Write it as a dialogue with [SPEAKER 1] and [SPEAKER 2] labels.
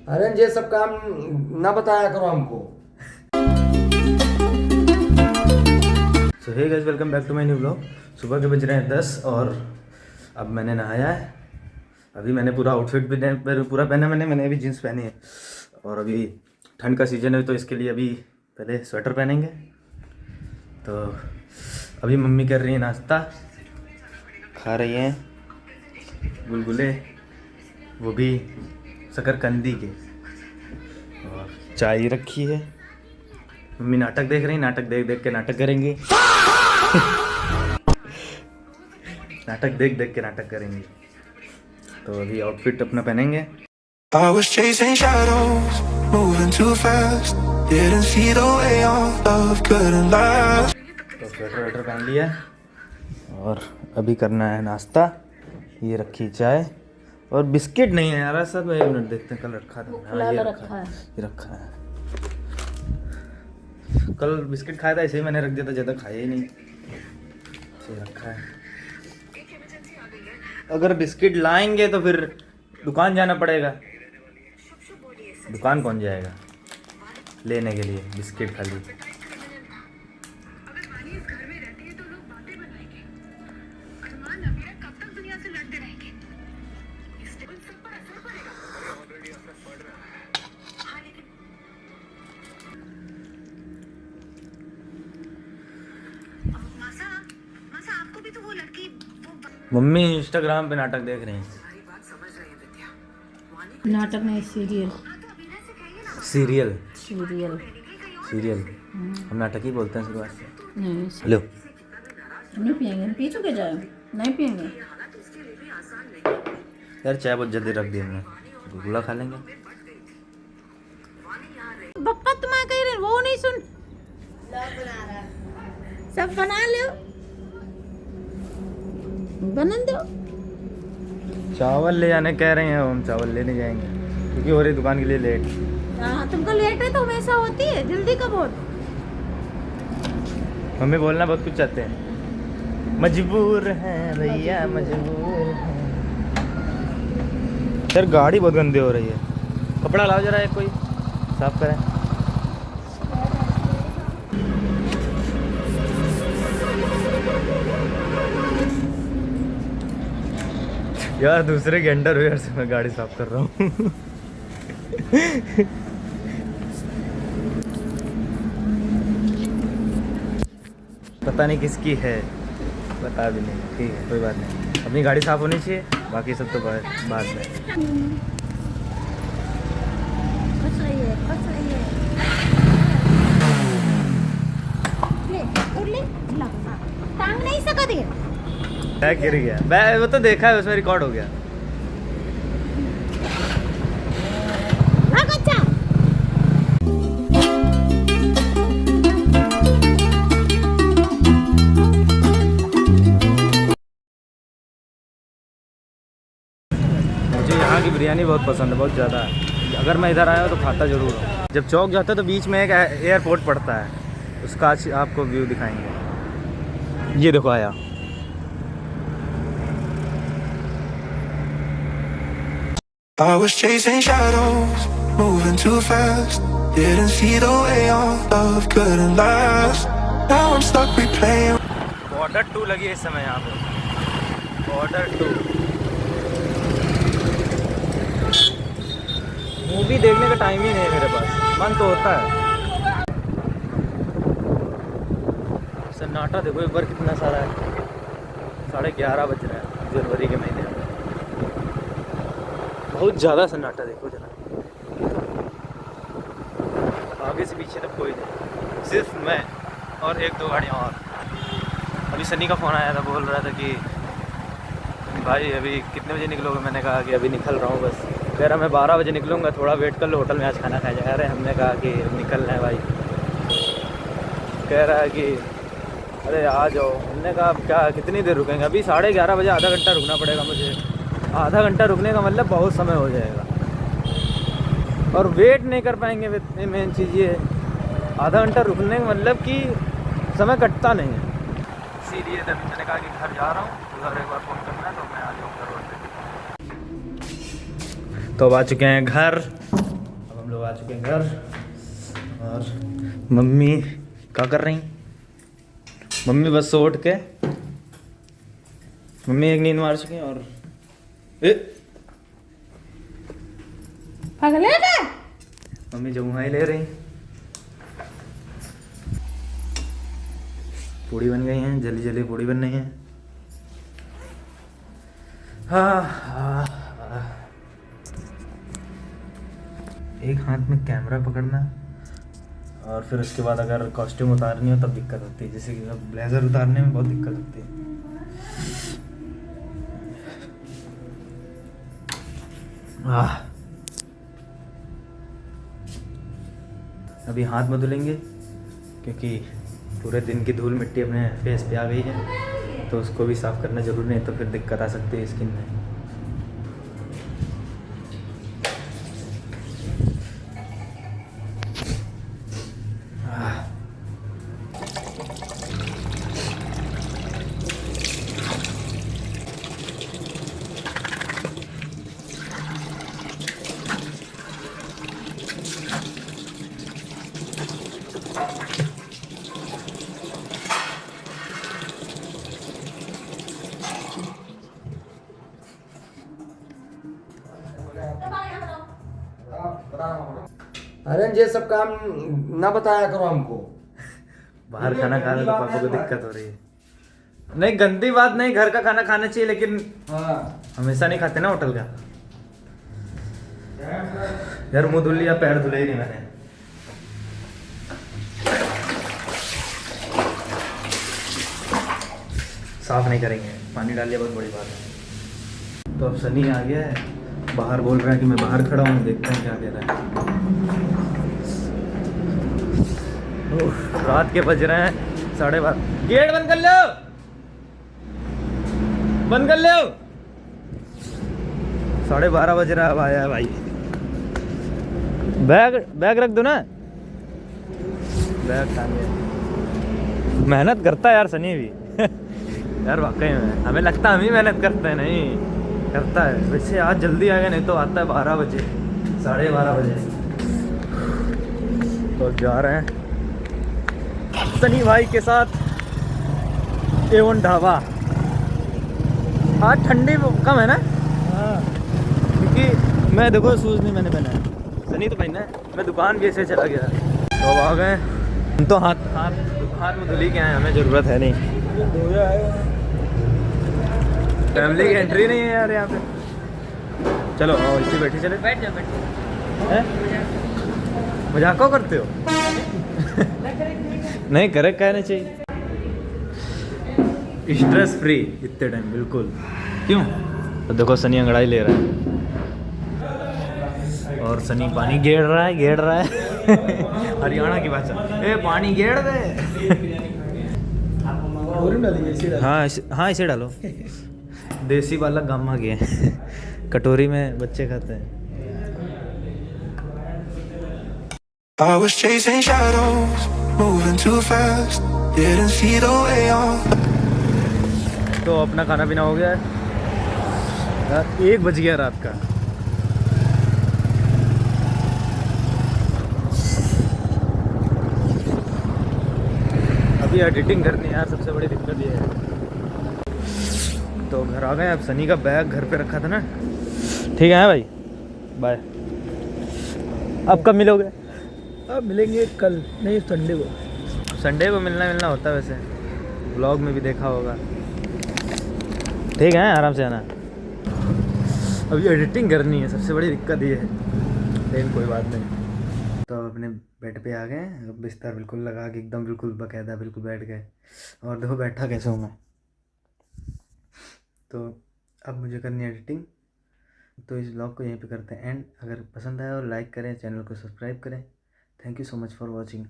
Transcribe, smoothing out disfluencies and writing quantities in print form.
[SPEAKER 1] अरे ये सब काम ना बताया करो हमको। So hey guys, welcome back to my new blog. सुबह के बज रहे हैं 10 और अब मैंने नहाया है। अभी मैंने पूरा आउटफिट भी पूरा पहना, मैंने अभी जीन्स पहनी है और अभी ठंड का सीज़न है तो इसके लिए अभी पहले स्वेटर पहनेंगे। तो अभी मम्मी कर रही है नाश्ता, खा रही हैं गुलगुले, वो भी शकरकंदी के, और चाय रखी है। मम्मी नाटक देख रही हैं, नाटक देख देख के नाटक करेंगी। नाटक देख देख के नाटक करेंगी। तो अभी आउटफिट अपना पहनेंगे।
[SPEAKER 2] I was chasing shadows, moving too fast, didn't see the way our love couldn't last.
[SPEAKER 1] तो स्वेटर वेटर पहन लिया और अभी करना है नाश्ता। ये रखी चाय और बिस्किट नहीं है यार, सब 1 मिनट देखते हैं, कल रखा था। हाँ ये रखा है। कल बिस्किट खाया था, इसे मैंने रख दिया था, ज़्यादा खाया ही नहीं, इसे रखा है। अगर बिस्किट लाएंगे तो फिर दुकान जाना पड़ेगा। दुकान कौन जाएगा लेने के लिए बिस्किट खाली। मम्मी इंस्टाग्राम पे नाटक देख रही हैं।
[SPEAKER 3] नाटक नहीं, सीरियल।
[SPEAKER 1] सीरियल
[SPEAKER 3] सीरियल
[SPEAKER 1] सीरियल हम नाटक ही बोलते हैं शुरुआत से।
[SPEAKER 3] नहीं,
[SPEAKER 1] हेलो,
[SPEAKER 3] नहीं पियेंगे, पी चुके जाए, नहीं पियेंगे।
[SPEAKER 1] यार चाय बहुत जल्दी रख दी हमने, गुलगुला खा लेंगे।
[SPEAKER 3] पप्पा तुम्हारा कह रहे वो नहीं सुन, सब बना लो, बना दो।
[SPEAKER 1] चावल ले जाने कह रहे हैं, हम चावल लेने जाएंगे क्योंकि हो रही दुकान के लिए लेट।
[SPEAKER 3] हाँ, तुमको लेट है तो हमेशा होती है, जल्दी कब हो?
[SPEAKER 1] मम्मी बोलना बहुत कुछ चाहते हैं। मजबूर हैं भैया, मजबूर हैं। यार गाड़ी बहुत गंदी हो रही है, कपड़ा लाओ जरा एक कोई साफ करें। यार दूसरे के अंडरवेयर से मैं गाड़ी साफ कर रहा हूँ। पता नहीं किसकी है, बता भी नहीं। ठीक है, कोई बात नहीं, अपनी गाड़ी साफ होनी चाहिए, बाकी सब तो बाद में।
[SPEAKER 3] खुश रहिए, खुश रहिए। ले, उड़ ले, ला, टांग नहीं सका दे।
[SPEAKER 1] बैग गिर गया, बैग वो तो देखा है, उसमें रिकॉर्ड हो गया।
[SPEAKER 3] भाग अच्छा।
[SPEAKER 1] मुझे यहाँ की बिरयानी बहुत पसंद है, बहुत ज़्यादा। अगर मैं इधर आया हूँ तो खाता ज़रूर हूँ। जब चौक जाता है तो बीच में एक एयरपोर्ट पड़ता है, उसका आज आपको व्यू दिखाएंगे। ये देखो आया।
[SPEAKER 2] I was chasing shadows, moving too fast, didn't see the way our love couldn't last. Now I'm stuck replaying.
[SPEAKER 1] Border 2 लगी है इस समय यहाँ पे, बॉर्डर 2। मूवी देखने का टाइम ही नहीं है मेरे पास, मन तो होता है। सन्नाटा देखो एक बार कितना सारा है, 11:30 बज रहा है जनवरी के महीने में। बहुत ज़्यादा सन्नाटा देखो जरा, आगे से पीछे तक कोई नहीं, सिर्फ मैं और 1-2 गाड़ियाँ और। अभी सनी का फ़ोन आया था, बोल रहा था कि भाई अभी कितने बजे निकलोगे। मैंने कहा कि अभी निकल रहा हूँ बस। कह रहा मैं 12 बजे निकलूँगा, थोड़ा वेट कर लो, होटल में आज खाना खाया जाएगा। अरे हमने कहा कि निकलना है भाई। कह रहा है कि अरे आ जाओ। हमने कहा क्या कितनी देर रुकेंगे, अभी 11:30 बजे, आधा घंटा रुकना पड़ेगा मुझे। आधा घंटा रुकने का मतलब बहुत समय हो जाएगा और वेट नहीं कर पाएंगे। मेन चीज़ ये, आधा घंटा रुकने का मतलब कि समय कटता नहीं है। इसीलिए मैंने कहा कि घर जा रहा हूँ, उधर एक बार फ़ोन करना है तो मैं आ जाऊँगा रोड पे। तो अब आ चुके हैं घर हम लोग आ चुके हैं घर और मम्मी क्या कर रही? मम्मी बस सो उठ के मम्मी एक नींद मार चुकी हैं और
[SPEAKER 3] पागल है क्या?
[SPEAKER 1] मम्मी जमुआई ले रही। पूड़ी बन गई हैं, जल्दी जल्दी पूड़ी बन रही हैं। हाँ। एक हाथ में कैमरा पकड़ना और फिर उसके बाद अगर कॉस्ट्यूम उतारनी हो तब दिक्कत होती है, जैसे कि ब्लेजर उतारने में बहुत दिक्कत होती है। अभी हाथ में धुलेंगे क्योंकि पूरे दिन की धूल मिट्टी अपने फेस पे आ गई है, तो उसको भी साफ़ करना ज़रूरी नहीं, तो फिर दिक्कत आ सकती है स्किन में।
[SPEAKER 4] अरे ये सब काम ना बताया करो हमको।
[SPEAKER 1] बाहर खाना खाने तो पापा को दिक्कत हो रही है। नहीं, गंदी बात नहीं, घर का खाना खाना चाहिए, लेकिन
[SPEAKER 4] हाँ
[SPEAKER 1] हमेशा नहीं खाते ना होटल का। यार मुंह धुल लिया, पैर धुले ही नहीं मैंने। साफ नहीं करेंगे, पानी डाल लिया, बहुत बड़ी बात है। तो अब सनी आ गया है, बाहर बोल रहा है कि मैं बाहर खड़ा हूँ, देखते हैं क्या कह रहा है। रात के बज रहे हैं 12:30। गेट बंद कर लो, बंद कर लो। 12:30 बज रहा है, अब आया है भाई। बैग रख दो ना, बैग टांगे। मेहनत करता है यार सनी भी यार वाकई में हमें लगता है हम ही मेहनत करते हैं, नहीं करता है। वैसे आज जल्दी आ गया, नहीं तो आता है 12 बजे, 12:30 बजे। तो जा रहे हैं सनी भाई के साथ A1 ढाबा। आज ठंडी कम है ना? क्योंकि मैं देखो शूज़ नहीं मैंने पहना है, सनी तो पहना है। मैं दुकान भी ऐसे चला गया, तो अब आ गए हम। तो हाथ में धुली के आए, हमें ज़रूरत है नहीं। फैमिली की एंट्री नहीं है यार यहाँ पे। चलो आओ, इसी बैठी चले। बैठ जाओ, मजाक क्यों करते हो? नहीं करे, कहना चाहिए। स्ट्रेस फ्री इतने टाइम बिल्कुल। क्यों? तो देखो सनी अंगड़ाई ले रहा है और सनी पानी गेड़ रहा है हरियाणा की भाषा, ए पानी गेड़ दे। हाँ इसे डालो। देसी वाला गामा गया कटोरी में बच्चे खाते हैं।
[SPEAKER 2] I was chasing shadows, moving too fast, didn't see the way on.
[SPEAKER 1] तो अपना खाना पीना हो गया है यार, 1 बज गया रात का। अभी एडिटिंग करनी है यार, सबसे बड़ी दिक्कत ये है। तो घर आ गए, अब सनी का बैग घर पे रखा था ना। ठीक है भाई, बाय। अब कब मिलोगे?
[SPEAKER 4] अब मिलेंगे कल, नहीं
[SPEAKER 1] संडे को मिलना होता है वैसे, ब्लॉग में भी देखा होगा। ठीक है, आराम से आना। अभी एडिटिंग करनी है, सबसे बड़ी दिक्कत ये है, लेकिन कोई बात नहीं। तो अपने बेड पे आ गए, अब बिस्तर बिल्कुल लगा के एकदम बिल्कुल बाकायदा बिल्कुल बैठ गए। और देखो बैठा कैसे हूँ मैं। तो अब मुझे करनी है एडिटिंग, तो इस ब्लॉग को यहीं पे करते हैं एंड। अगर पसंद आया और लाइक करें, चैनल को सब्सक्राइब करें। Thank you so much for watching.